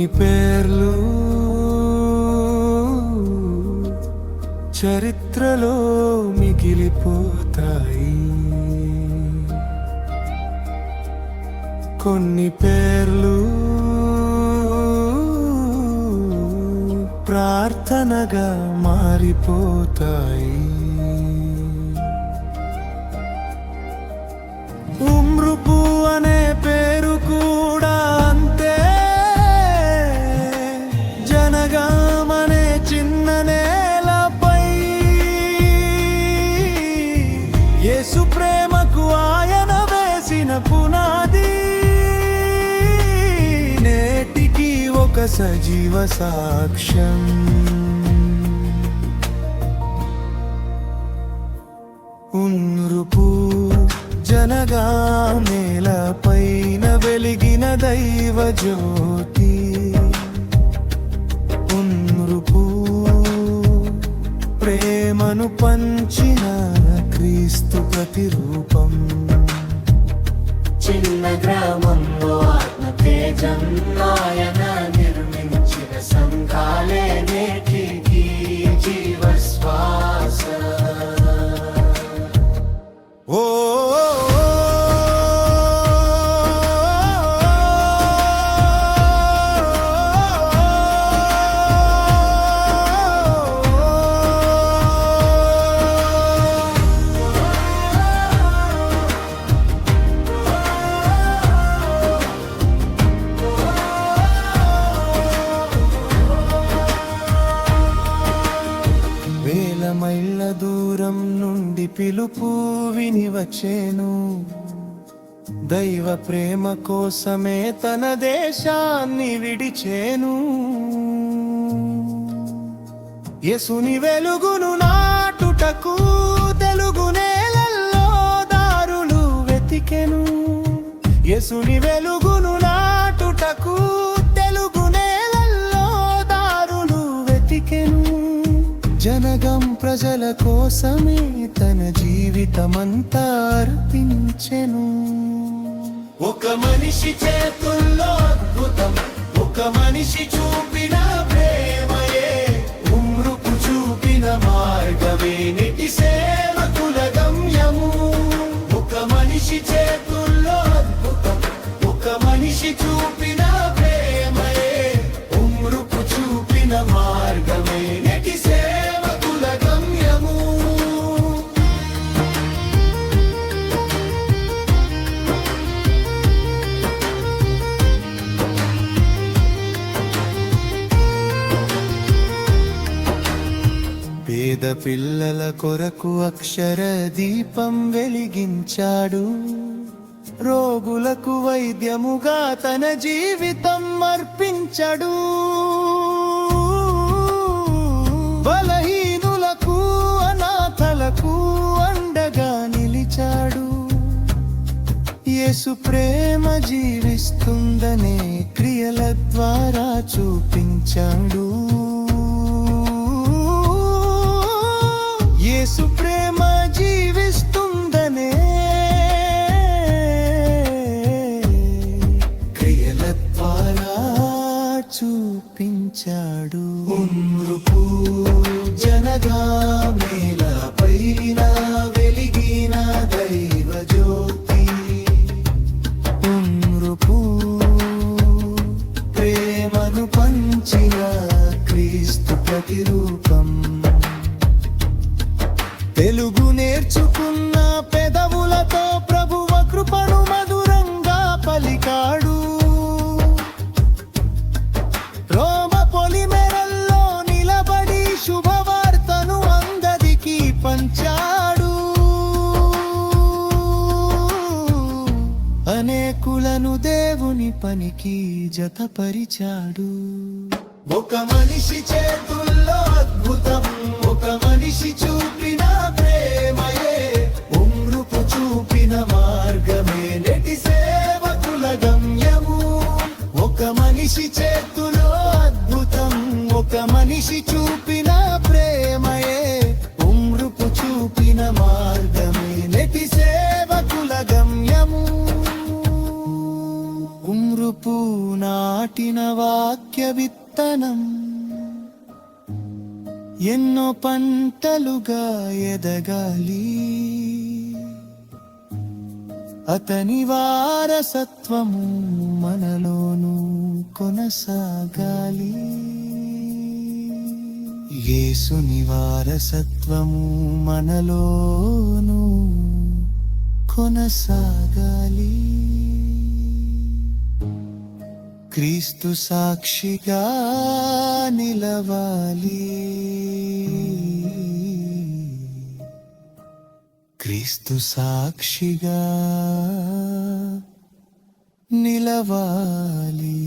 కొన్ని పేర్లు చరిత్రలో మిగిలిపోతాయి. కొన్ని పేర్లు ప్రార్థనగా మారిపోతాయి. ఉమ్రుపు అనే పేరు కూడా అంతే. జనగామనే చిన్న నేలపై యేసు ప్రేమకు ఆయన వేసిన పునాది నేటికి ఒక సజీవ సాక్ష్యం. ఉమ్రుపు జనగాం నేలపైన వెలిగిన దైవ జ్యోతి. ఉమ్రుపు ప్రేమను పంచిన క్రీస్తు ప్రతిరూపం. చిన్న గ్రామంలో ఆత్మ తేజం ఆయన నిర్మించిన సంఘాలే నేటికి జీవశ్వాస. ఓ మైళ్ళ దూరం నుండి పిలుపు విని వచ్చేను. దైవ ప్రేమ కోసమే తన దేశాన్ని విడిచేను. యేసుని వెలుగును నాటుటకు తెలుగు నేలల్లో దారులు వెతికెను. యేసుని వెలుగును నాటుటకు తెలుగు నేలల్లో దారులు వెతికెను. జనగం ప్రజల కోసమే తన జీవితమంతా అర్పించెను. ఒక మనిషి చేతుల్లో అద్భుతం, ఒక మనిషి చూపిన ప్రేమయే ఉమ్రుపు చూపిన మార్గమే నిటి సేవకుల గమ్యము. ఒక మనిషి చేతుల్లో అద్భుతం, ఒక మనిషి చూపిన ప్రేమయే ఉమ్రుపు చూపిన మార్గమే నిటి సేవకుల గమ్యము. పేద పిల్లల కొరకు అక్షర దీపం వెలిగించాడు. రోగులకు వైద్యముగా తన జీవితం అర్పించాడు. బలహీనులకు అనాథలకు అండగా నిలిచాడు. యేసు ప్రేమ జీవిస్తుందనే క్రియల ద్వారా చూపించాడు. యేసు ప్రేమ జీవిస్తుందనే క్రియల ద్వారా చూపించాడు. ఉమ్రుపు జనగాం నేలపైన వెలిగిన దైవ జ్యోతి. ఉమ్రుపు ప్రేమను పంచిన క్రీస్తు ప్రతిరూపం. తెలుగు నేర్చుకున్న పెదవులతో ప్రభువ కృపను మధురంగా పలికాడు. రోమ పొలిమెరల్లో నిలబడి శుభవార్తను అందరికి పంచాడు. అనేకులను దేవుని పనికి జతపరిచాడు. ఒక మనిషి చేతుల్లో అద్భుతం, ఒక మనిషి చూపిన ప్రేమయే ఉమ్రుపు చూపిన మార్గమే నెటి సేవకుల గమ్యము. ఒక మనిషి చేతుల్లో అద్భుతం, ఒక మనిషి చూపిన ప్రేమయే ఉమ్రుపు చూపిన మార్గమే నెటి సేవకుల గమ్యము. ఉమ్రుపు నాటిన వాక్య విత్తనం ఎన్నో పంటలుగా ఎదగాలి. అతని వారసత్వము మనలోనూ కొనసాగాలి. యేసుని వారసత్వము మనలోనూ కొనసాగాలి. క్రీస్తు సాక్షిగా నిలవాలి. క్రీస్తు సాక్షిగా నిలవాలి.